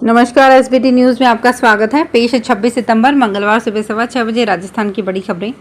नमस्कार, SBT news में आपका स्वागत है। पेश है 26 सितंबर मंगलवार सुबह 6:15 बजे राजस्थान की बड़ी खबरें।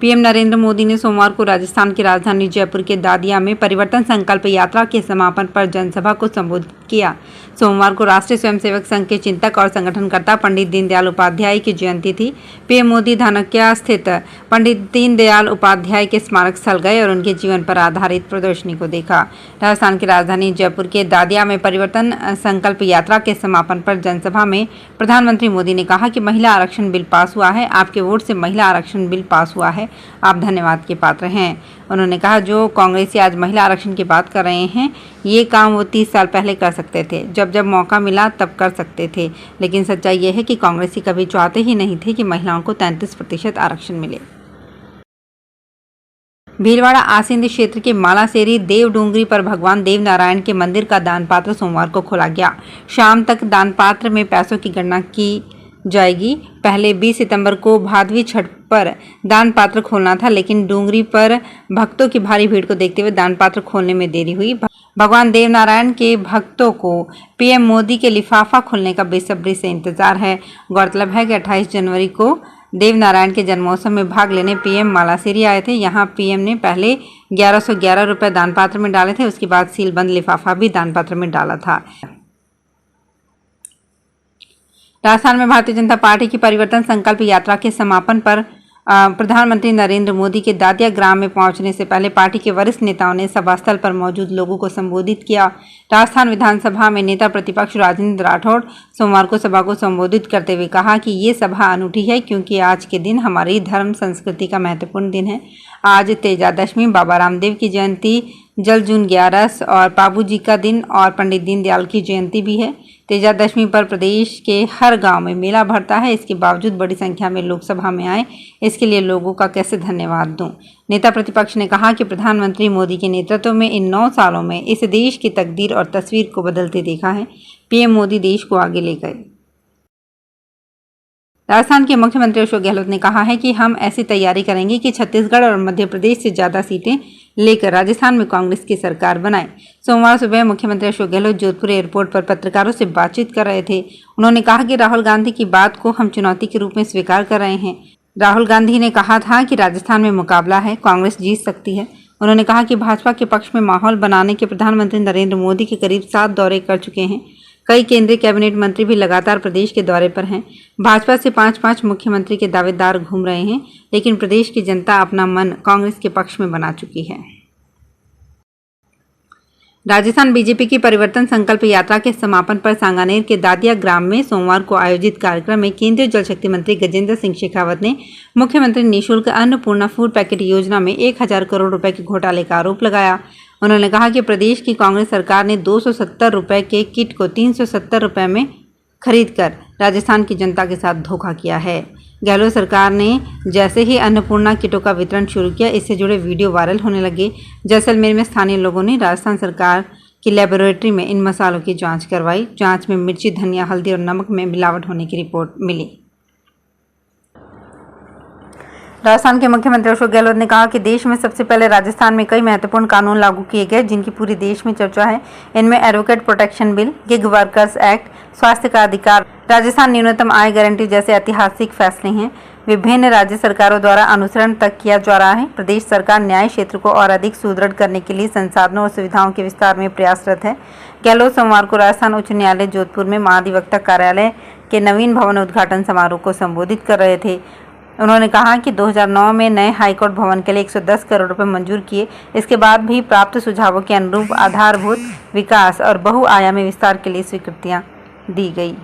पीएम नरेंद्र मोदी ने सोमवार को राजस्थान की राजधानी जयपुर के दादिया में परिवर्तन संकल्प यात्रा के समापन पर जनसभा को संबोधित किया। सोमवार को राष्ट्रीय स्वयंसेवक संघ के चिंतक और संगठनकर्ता पंडित दीनदयाल उपाध्याय की जयंती थी। पीएम मोदी धानक्या स्थित पंडित दीनदयाल उपाध्याय के स्मारक स्थल गए और उनके जीवन पर आधारित प्रदर्शनी को देखा। राजस्थान की राजधानी जयपुर के दादिया में परिवर्तन संकल्प यात्रा के समापन पर जनसभा में प्रधानमंत्री मोदी ने कहा कि महिला आरक्षण बिल पास हुआ है। आपके वोट से महिला आरक्षण बिल पास हुआ है। आप धन्यवाद के पात्र हैं। उन्होंने कहा, जो कांग्रेसी आज महिला आरक्षण की बात कर रहे हैं, ये काम वो 30 साल पहले कर सकते थे। जब जब मौका मिला तब कर सकते थे, लेकिन सच्चाई ये है कि कांग्रेसी कभी चाहते ही नहीं थे कि महिलाओं को 33% आरक्षण मिले। भीलवाड़ा आसींद क्षेत्र के मालासेरी देव डूंगरी पर भगवान देव नारायण के मंदिर का दान पात्र सोमवार को खोला गया। शाम तक दान पात्र में पैसों की गणना की जाएगी। पहले 20 सितंबर को भादवी छठ पर दान पात्र खोलना था, लेकिन डूंगरी पर भक्तों की भारी भीड़ को देखते हुए दान पात्र खोलने में देरी हुई। भगवान देव नारायण के भक्तों को पीएम मोदी के लिफाफा खुलने का बेसब्री से इंतजार है। गौरतलब है कि 28 जनवरी को देव नारायण के जन्मोत्सव में भाग लेने पीएम मालासेरी आए थे। यहां पीएम ने पहले 1111 रुपए दान पात्र में डाले थे। उसके बाद सीलबंद लिफाफा भी दान पात्र में डाला था। राजस्थान में भारतीय जनता पार्टी की परिवर्तन संकल्प यात्रा के समापन पर प्रधानमंत्री नरेंद्र मोदी के दादिया ग्राम में पहुंचने से पहले पार्टी के वरिष्ठ नेताओं ने सभा स्थल पर मौजूद लोगों को संबोधित किया। राजस्थान विधानसभा में नेता प्रतिपक्ष राजेंद्र राठौड़ सोमवार को सभा को संबोधित करते हुए कहा कि ये सभा अनूठी है, क्योंकि आज के दिन हमारी धर्म संस्कृति का महत्वपूर्ण दिन है। आज तेजा दशमी, बाबा रामदेव की जयंती, जल जून 11 और बाबू जी का दिन और पंडित दीनदयाल की जयंती भी है। तेजा दशमी पर प्रदेश के हर गांव में मेला भरता है। इसके बावजूद बड़ी संख्या में लोग सभा में आए, इसके लिए लोगों का कैसे धन्यवाद दूं। नेता प्रतिपक्ष ने कहा कि प्रधानमंत्री मोदी के नेतृत्व में इन 9 सालों में इस देश की तकदीर और तस्वीर को बदलते देखा है। पीएम मोदी देश को आगे ले गए। राजस्थान के मुख्यमंत्री अशोक गहलोत ने कहा है कि हम ऐसी तैयारी करेंगे कि छत्तीसगढ़ और मध्य प्रदेश से ज्यादा सीटें लेकर राजस्थान में कांग्रेस की सरकार बनाए। सोमवार सुबह मुख्यमंत्री अशोक गहलोत जोधपुर एयरपोर्ट पर पत्रकारों से बातचीत कर रहे थे। उन्होंने कहा कि राहुल गांधी की बात को हम चुनौती के रूप में स्वीकार कर रहे हैं। राहुल गांधी ने कहा था कि राजस्थान में मुकाबला है, कांग्रेस जीत सकती है। उन्होंने कहा कि भाजपा के पक्ष में माहौल बनाने के प्रधानमंत्री नरेंद्र मोदी के करीब 7 दौरे कर चुके हैं। कई केंद्रीय कैबिनेट मंत्री भी लगातार प्रदेश के दौरे पर हैं। भाजपा से 5-5 मुख्यमंत्री के दावेदार घूम रहे हैं, लेकिन प्रदेश की जनता अपना मन कांग्रेस के पक्ष में बना चुकी है। राजस्थान बीजेपी की परिवर्तन संकल्प यात्रा के समापन पर सांगानेर के दादिया ग्राम में सोमवार को आयोजित कार्यक्रम में केंद्रीय जल शक्ति मंत्री गजेंद्र सिंह शेखावत ने मुख्यमंत्री निःशुल्क अन्नपूर्णा फूड पैकेट योजना में 1000 करोड़ रुपए के घोटाले का आरोप लगाया। उन्होंने कहा कि प्रदेश की कांग्रेस सरकार ने 270 रुपए के किट को 370 रुपए में खरीदकर राजस्थान की जनता के साथ धोखा किया है। गहलोत सरकार ने जैसे ही अन्नपूर्णा किटों का वितरण शुरू किया, इससे जुड़े वीडियो वायरल होने लगे। जैसलमेर में स्थानीय लोगों ने राजस्थान सरकार की लेबोरेटरी में इन मसालों की जांच करवाई। जांच में मिर्ची, धनिया, हल्दी और नमक में मिलावट होने की रिपोर्ट मिली। राजस्थान के मुख्यमंत्री अशोक गहलोत ने कहा कि देश में सबसे पहले राजस्थान में कई महत्वपूर्ण कानून लागू किए गए, जिनकी पूरी देश में चर्चा है। इनमें advocate protection bill, gig workers act, स्वास्थ्य का अधिकार, राजस्थान न्यूनतम आय गारंटी जैसे ऐतिहासिक फैसले हैं। विभिन्न राज्य सरकारों द्वारा अनुसरण तक किया जा रहा है। प्रदेश सरकार न्याय क्षेत्र को और अधिक सुदृढ़ करने के लिए संसाधनों और सुविधाओं के विस्तार में प्रयासरत है। गहलोत सोमवार को राजस्थान उच्च न्यायालय जोधपुर में महाधिवक्ता कार्यालय के नवीन भवन उद्घाटन समारोह को संबोधित कर रहे थे। उन्होंने कहा कि 2009 में नए हाईकोर्ट भवन के लिए 110 करोड़ रुपए मंजूर किए। इसके बाद भी प्राप्त सुझावों के अनुरूप आधारभूत विकास और बहुआयामी विस्तार के लिए स्वीकृतियां दी गई।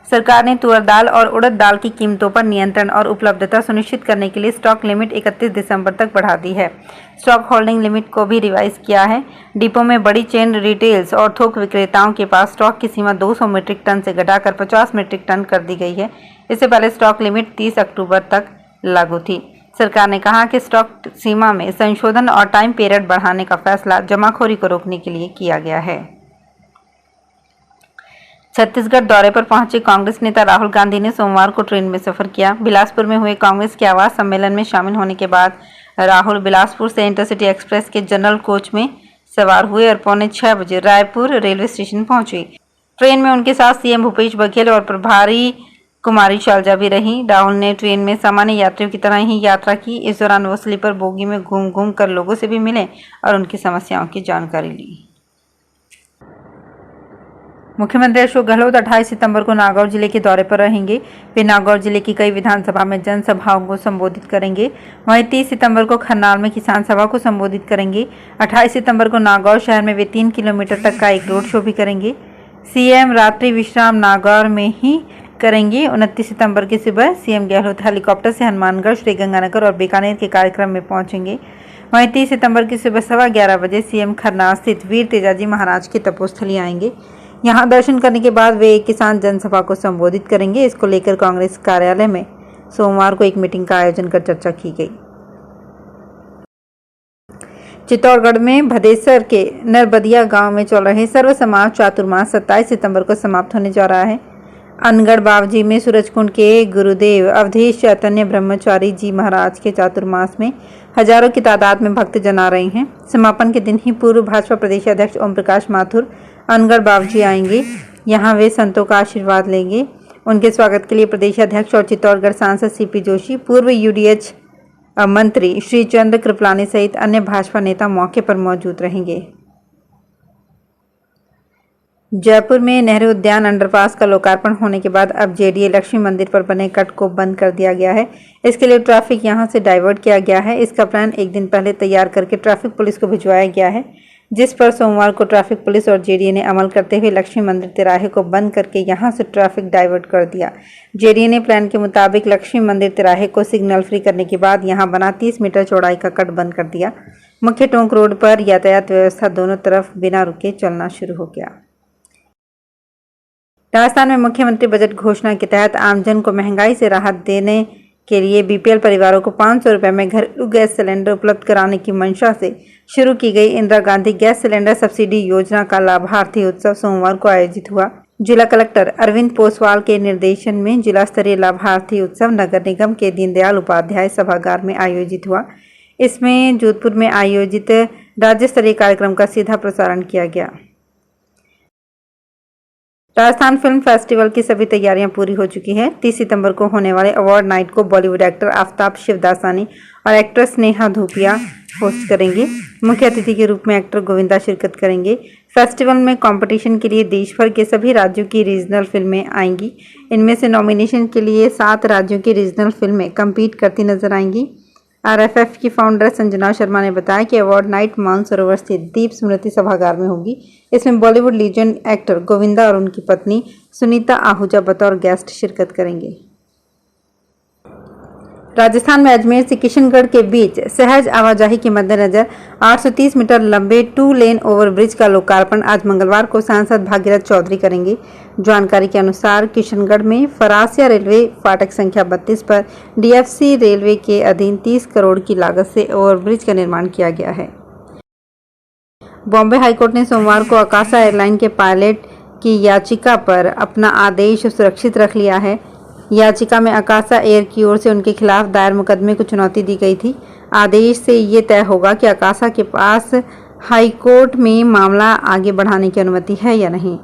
सरकार ने तुअर दाल और उड़द दाल की कीमतों पर नियंत्रण और उपलब्धता सुनिश्चित करने के लिए स्टॉक लिमिट 31 दिसंबर तक बढ़ा दी है। स्टॉक होल्डिंग लिमिट को भी रिवाइज किया है। डिपो में बड़ी चेन रिटेल्स और थोक विक्रेताओं के पास स्टॉक की सीमा 200 मीट्रिक टन से घटाकर 50 मीट्रिक टन कर दी गई है। इससे पहले स्टॉक लिमिट 30 अक्टूबर तक लागू थी। सरकार ने कहा कि स्टॉक सीमा में संशोधन और टाइम पीरियड बढ़ाने का फैसला जमाखोरी को रोकने के लिए किया गया है। छत्तीसगढ़ दौरे पर पहुंचे कांग्रेस नेता राहुल गांधी ने सोमवार को ट्रेन में सफर किया। बिलासपुर में हुए कांग्रेस के आवास सम्मेलन में शामिल होने के बाद राहुल बिलासपुर से इंटरसिटी एक्सप्रेस के जनरल कोच में सवार हुए और पौने 6 बजे रायपुर रेलवे स्टेशन पहुंचे। ट्रेन में उनके साथ सीएम भूपेश बघेल और प्रभारी कुमारी शैलजा भी रहीं। राहुल ने ट्रेन में सामान्य यात्रियों की तरह ही यात्रा की। इस दौरान वो स्लीपर बोगी में घूम घूम कर लोगों से भी मिले और उनकी समस्याओं की जानकारी ली। मुख्यमंत्री अशोक गहलोत 28 सितंबर को नागौर जिले के दौरे पर रहेंगे। वे नागौर जिले की कई विधानसभा में जनसभाओं को संबोधित करेंगे। वहीं 30 सितंबर को खरनाल में किसान सभा को संबोधित करेंगे। 28 सितंबर को नागौर शहर में वे 3 किलोमीटर तक का एक रोड शो भी करेंगे। सीएम रात्रि विश्राम नागौर में ही करेंगे। 29 सितंबर की सुबह सीएम गहलोत हेलीकॉप्टर से हनुमानगढ़, श्रीगंगानगर और बीकानेर के कार्यक्रम में पहुंचेंगे। वहीं 30 सितंबर की सुबह 11:15 बजे सीएम खरनाल स्थित वीर तेजाजी महाराज की तपोस्थली आएंगे। यहां दर्शन करने के बाद वे एक किसान जनसभा को संबोधित करेंगे। इसको लेकर कांग्रेस कार्यालय में सोमवार को एक मीटिंग का आयोजन कर चर्चा की गई। चित्तौड़गढ़ में भदेसर के नरबदिया गांव में चल रहे सर्व समाज चातुर्मास 27 सितंबर को समाप्त होने जा रहा है। अनगढ़ बावजी में सूरजकुंड के गुरुदेव अवधेश चैतन्य ब्रह्मचारी जी महाराज के चातुर्मास में हजारों की तादाद में भक्त जन आ रहे हैं। समापन के दिन ही पूर्व भाजपा प्रदेश अध्यक्ष ओम प्रकाश माथुर अनगढ़ बावजी आएंगे। यहां वे संतों का आशीर्वाद लेंगे। उनके स्वागत के लिए प्रदेश अध्यक्ष और चित्तौड़गढ़ सांसद सीपी जोशी, पूर्व यूडीएच मंत्री श्री चंद्र कृपलानी सहित अन्य भाजपा नेता मौके पर मौजूद रहेंगे। जयपुर में नेहरू उद्यान अंडरपास का लोकार्पण होने के बाद अब जेडीए लक्ष्मी मंदिर पर बने कट को बंद कर दिया गया है। इसके लिए ट्रैफिक यहां से डाइवर्ट किया गया है। इसका प्लान एक दिन पहले तैयार करके ट्रैफिक पुलिस को भिजवाया गया है, जिस पर सोमवार को ट्रैफिक पुलिस और जेडीए ने अमल करते हुए लक्ष्मी मंदिर तिराहे को बंद करके यहां से ट्रैफिक डाइवर्ट कर दिया। जेडीए ने प्लान के मुताबिक लक्ष्मी मंदिर तिराहे को सिग्नल फ्री करने के बाद यहां बना 30 मीटर चौड़ाई का कट बंद कर दिया। मुख्य टोंक रोड पर यातायात व्यवस्था दोनों तरफ बिना रुके चलना शुरू हो गया। राजस्थान में मुख्यमंत्री बजट घोषणा के तहत आमजन को महंगाई से राहत देने के लिए बीपीएल परिवारों को 500 रुपये में घरेलू गैस सिलेंडर उपलब्ध कराने की मंशा से शुरू की गई Indira Gandhi gas cylinder subsidy योजना का लाभार्थी उत्सव सोमवार को आयोजित हुआ। जिला कलेक्टर अरविंद पोसवाल के निर्देशन में जिला स्तरीय लाभार्थी उत्सव नगर निगम के दीनदयाल उपाध्याय सभागार में आयोजित हुआ। इसमें जोधपुर में आयोजित राज्य स्तरीय कार्यक्रम का सीधा प्रसारण किया गया। राजस्थान फिल्म फेस्टिवल की सभी तैयारियां पूरी हो चुकी है। 30 सितंबर को होने वाले अवार्ड नाइट को बॉलीवुड एक्टर आफ्ताब शिवदासानी और एक्ट्रेस नेहा धूपिया होस्ट करेंगे। मुख्य अतिथि के रूप में एक्टर गोविंदा शिरकत करेंगे। फेस्टिवल में कंपटीशन के लिए देश भर के सभी राज्यों की रीजनल फिल्में आएंगी। इनमें से नॉमिनेशन के लिए 7 राज्यों की रीजनल फिल्में कम्पीट करती नजर आएंगी। आरएफएफ की फाउंडर संजना शर्मा ने बताया कि अवार्ड नाइट मानसरोवर स्थित दीप स्मृति सभागार में होगी। इसमें बॉलीवुड लीजेंड एक्टर गोविंदा और उनकी पत्नी सुनीता आहूजा बतौर गेस्ट शिरकत करेंगे। राजस्थान में अजमेर से किशनगढ़ के बीच सहज आवाजाही के मद्देनजर 830 मीटर लंबे 2 लेन ओवरब्रिज का लोकार्पण आज मंगलवार को सांसद भागीरथ चौधरी करेंगे। जानकारी के अनुसार किशनगढ़ में फरासिया रेलवे फाटक संख्या 32 पर डीएफसी रेलवे के अधीन 30 करोड़ की लागत से ओवरब्रिज का निर्माण किया गया है। बॉम्बे हाईकोर्ट ने सोमवार को आकाशा एयरलाइन के पायलट की याचिका पर अपना आदेश सुरक्षित रख लिया है। याचिका में आकाशा एयर की ओर से उनके खिलाफ दायर मुकदमे को चुनौती दी गई थी। आदेश से ये तय होगा कि आकाशा के पास हाईकोर्ट में मामला आगे बढ़ाने की अनुमति है या नहीं।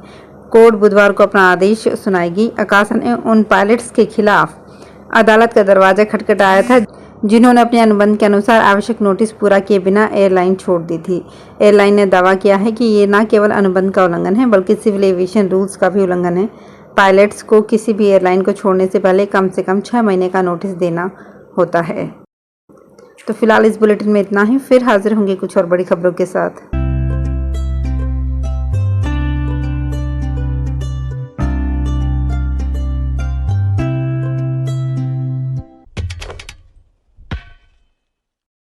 कोर्ट बुधवार को अपना आदेश सुनाएगी। आकाशा ने उन पायलट्स के खिलाफ अदालत का दरवाजा खटखटाया था जिन्होंने अपने अनुबंध के अनुसार आवश्यक नोटिस पूरा किए बिना एयरलाइन छोड़ दी थी। एयरलाइन ने दावा किया है कि ये न केवल अनुबंध का उल्लंघन है बल्कि सिविल एविएशन रूल्स का भी उल्लंघन है। पायलट्स को किसी भी एयरलाइन को छोड़ने से पहले कम से कम 6 महीने का नोटिस देना होता है। तो फिलहाल इस बुलेटिन में इतना ही। फिर हाजिर होंगे कुछ और बड़ी खबरों के साथ।